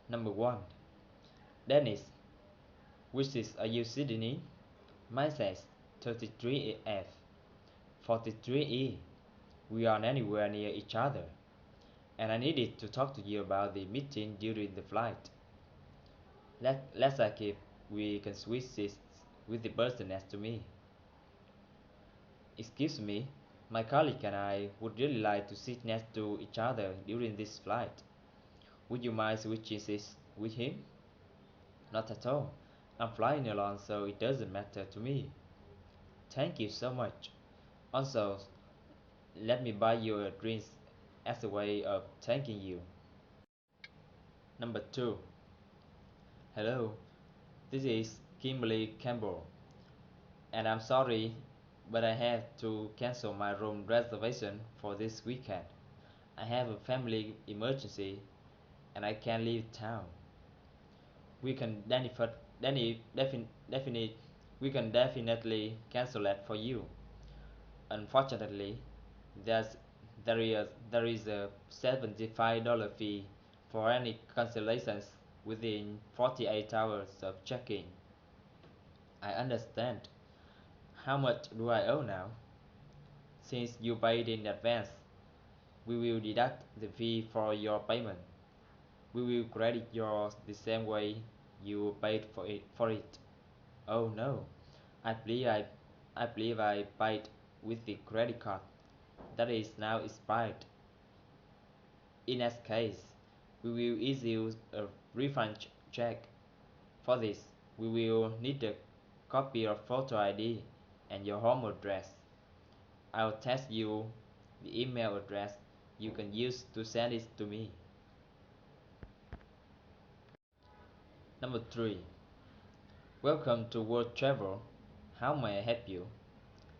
Number 1. Dennis, which is are you Sydney? Mine says 33F. 43E. We aren't anywhere near each other, and I needed to talk to you about the meeting during the flight. Let's like if we can switch seats with the person next to me. Excuse me, my colleague and I would really like to sit next to each other during this flight. Would you mind switching seats with him? Not at all. I'm flying alone, so it doesn't matter to me. Thank you so much. Also, let me buy you a drink as a way of thanking you. Number 2. Hello, this is Kimberly Campbell, and I'm sorry, but I have to cancel my room reservation for this weekend. I have a family emergency and I can't leave town. We can definitely we can definitely cancel that for you. Unfortunately, there's there is a $75 fee for any cancellations within 48 hours of check-in. I understand. How much do I owe now? Since you paid in advance, we will deduct the fee for your payment. We will credit yours the same way you paid for it. Oh no, I believe I, I believe I paid with the credit card that is now expired. In that case, we will issue a refund check. For this, we will need a copy of photo ID and your home address. I'll text you the email address you can use to send it to me. Number 3. Welcome to World Travel. How may I help you?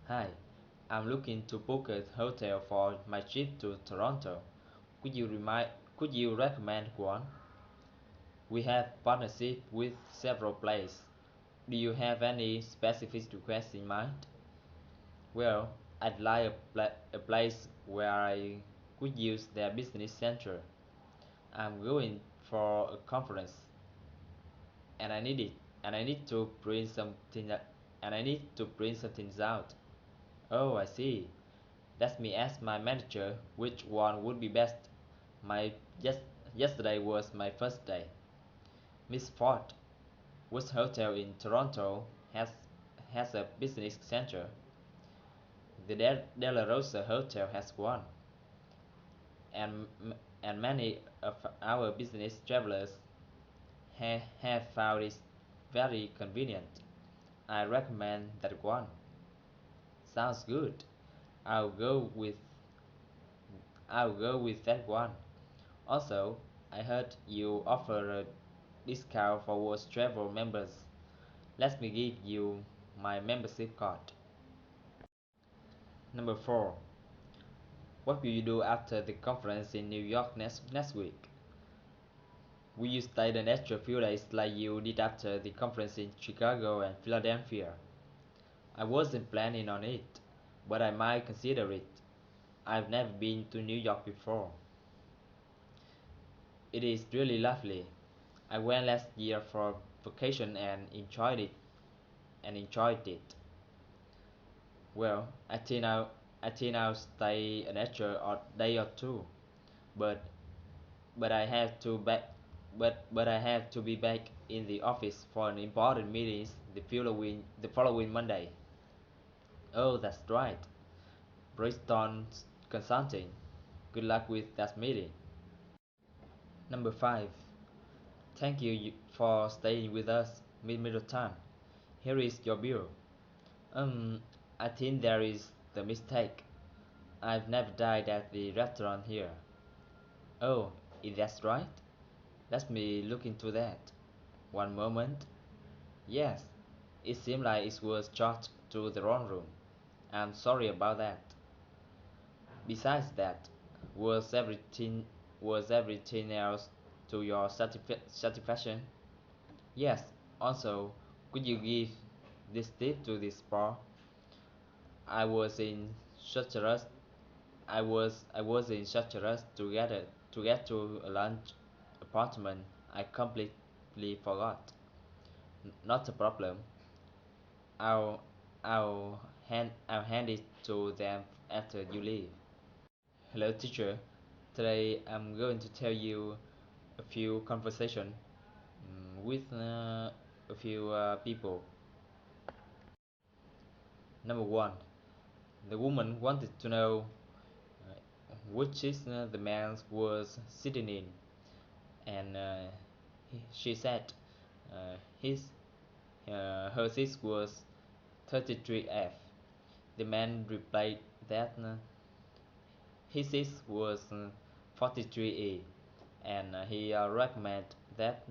Hi, I'm looking to book a hotel for my trip to Toronto. Could you recommend one? We have partnership with several places. Do you have any specific requests in mind? Well, I'd like a place where I could use their business center. I'm going for a conference and I need it and I need to print something and I need to print something out. Oh, I see. Let me ask my manager which one would be best. My yes, Yesterday was my first day. Miss Ford, which hotel in Toronto has a business center? The De La Rosa Hotel has one, and and many of our business travelers have found it very convenient. I recommend that one. Sounds good. I'll go with I'll go with that one. Also, I heard you offer a discount for World Travel members. Let me give you my membership card. Number 4. What will you do after the conference in New York next week? Will you stay an extra few days like you did after the conference in Chicago and Philadelphia? I wasn't planning on it, but I might consider it. I've never been to New York before. It is really lovely. I went last year for vacation and enjoyed it. Well, I think I'll stay an extra day or two, but but I have to back but I have to be back in the office for an important meeting the following Monday. Oh, that's right. Bristol Consulting. Good luck with that meeting. Number 5. Thank you for staying with us, Miss Middleton. Here is your bill. Um, I think there is the mistake. I've never dined at the restaurant here. Oh, is that right? Let me look into that. One moment. Yes, it seems like it was charged to the wrong room. I'm sorry about that. Besides that, was everything was everything else to your satisfaction? Yes. Also, could you give this tip to this bar? I was in such a rush. I was in such a rush to get to a lunch apartment I completely forgot. Not a problem. I'll I'll hand it to them after you leave. Hello, teacher. Today I'm going to tell you a few conversation with a few people. Number one, the woman wanted to know which is the man was sitting in, and she said his her seat was 33F. The man replied that his seat was 43A, and he recommended that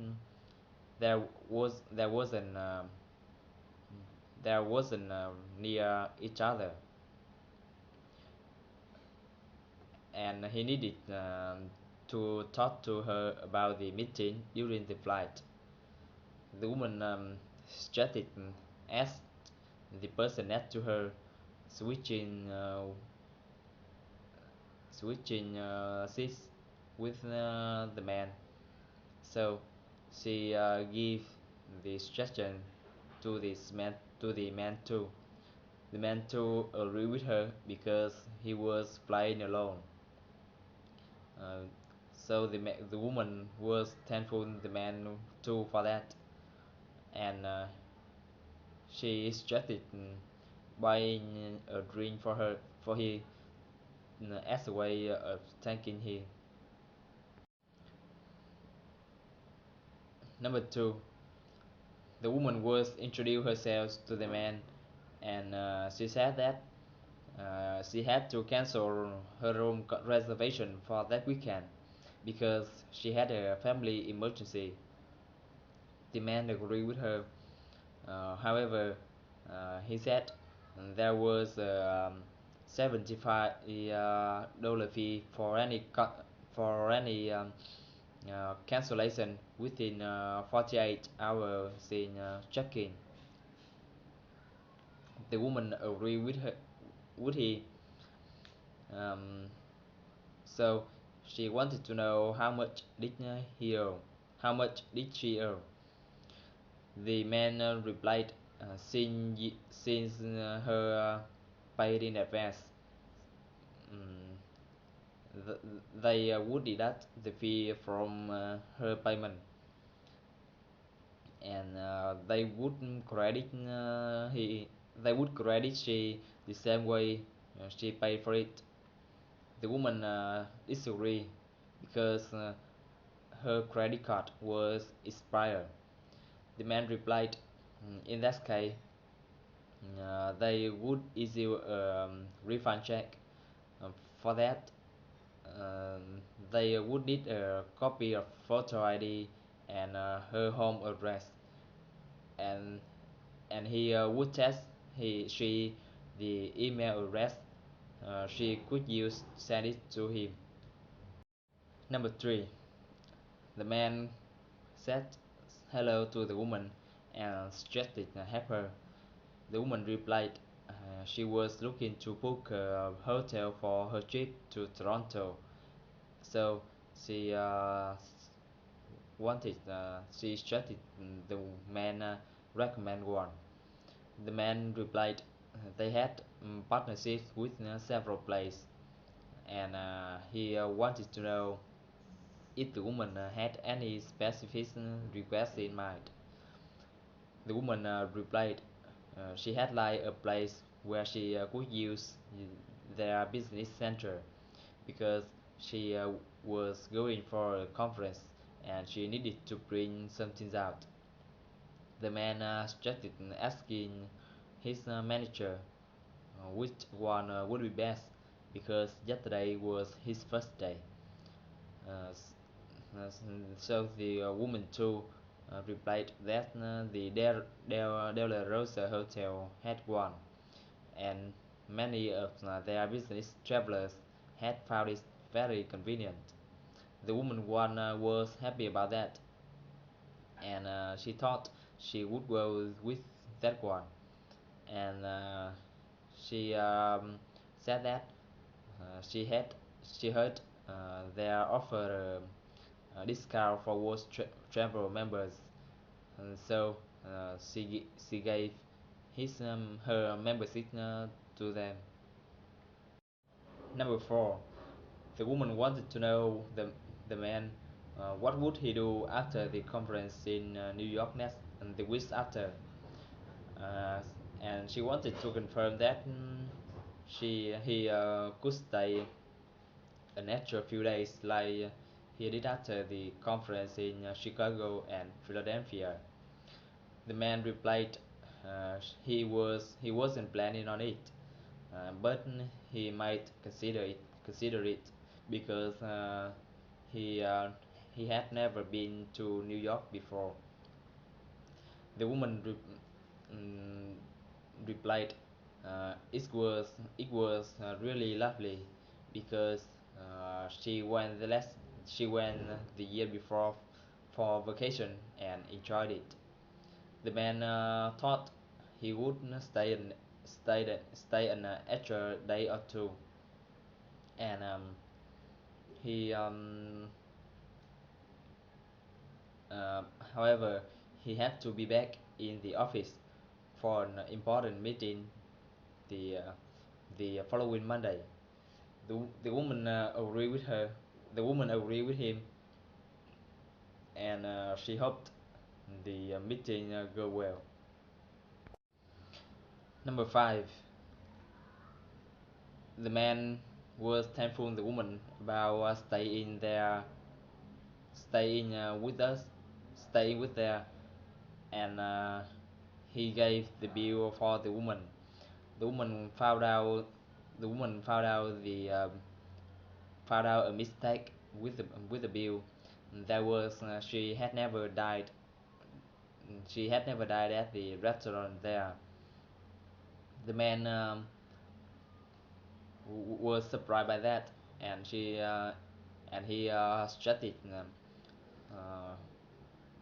there wasn't near each other, and he needed to talk to her about the meeting during the flight. The woman suggested asked the person next to her, switching seats with the man. So she gave the suggestion to the man too. The man too agreed with her because he was flying alone. Uh, so the woman was thankful the man too for that, and she suggested buying a drink for her for he as a way of thanking him. Number two, the woman was introduced herself to the man, and she said that she had to cancel her room reservation for that weekend because she had a family emergency. The man agreed with her. However, he said there was a 75 dollar fee for any cancellation within 48 hours in check-in. The woman agreed with her. Would he? Um, so she wanted to know how much did he owe. How much did she owe? The man replied, since her paid in advance, um, they would deduct the fee from her payment, and they would credit she the same way she paid for it. The woman disagreed because her credit card was expired. The man replied, in that case, they would issue a refund check. Um, for that, they would need a copy of photo ID and her home address, and he would test she the email address she could use send it to him. Number three, the man said hello to the woman and suggested help her. The woman replied she was looking to book a hotel for her trip to Toronto, so she she suggested the man recommend one. The man replied they had partnerships with several places, and he wanted to know if the woman had any specific requests in mind. The woman replied she had like a place where she could use their business center because she was going for a conference and she needed to bring something out. The man suggested asking his manager which one would be best because yesterday was his first day. Uh, so the woman too replied that the Del La Rosa Hotel had one, and many of their business travelers had found it very convenient. The woman one was happy about that, and she thought she would go with that one, and she said that she heard their offer discount for travel members. So she gave her membership to them. Number four, the woman wanted to know the man what would he do after the conference in New York next and the week after, uh, and she wanted to confirm that she he could stay an extra few days like he did after the conference in Chicago and Philadelphia. The man replied he wasn't planning on it, but he might consider it because he uh, he had never been to New York before. The woman mm, replied, it was really lovely because she went the year before for vacation and enjoyed it. The man thought he would stay an extra day or two, and he uh, however he had to be back in the office for an important meeting the uh, the following Monday. The woman agreed with her. The woman agreed with him, and she hoped the meeting go well. Number five, the man was thankful the woman about staying with us, staying with there, and he gave the bill for the woman. The woman found out. The woman found out a mistake with the bill. That was she had never died at the restaurant there. The man was surprised by that, and she and he started uh,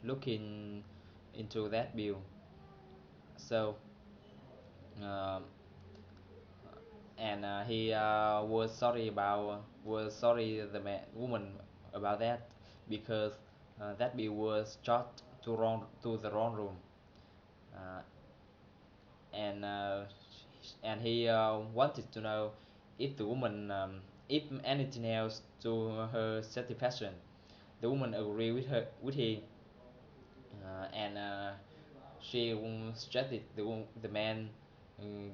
looking into that bill. So um, and he was sorry woman about that because that bill was charged to the wrong room, uh, and he wanted to know if the woman if anything else to her satisfaction. The woman agreed with him, and she suggested the man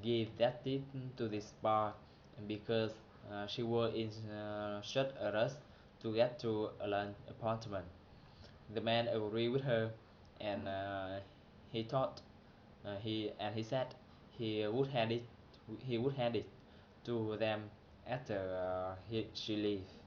give that tip to this bar because she was in such a rush to get to a lunch appointment. The man agreed with her, and he thought he said he would hand it he would hand it to them after she leave.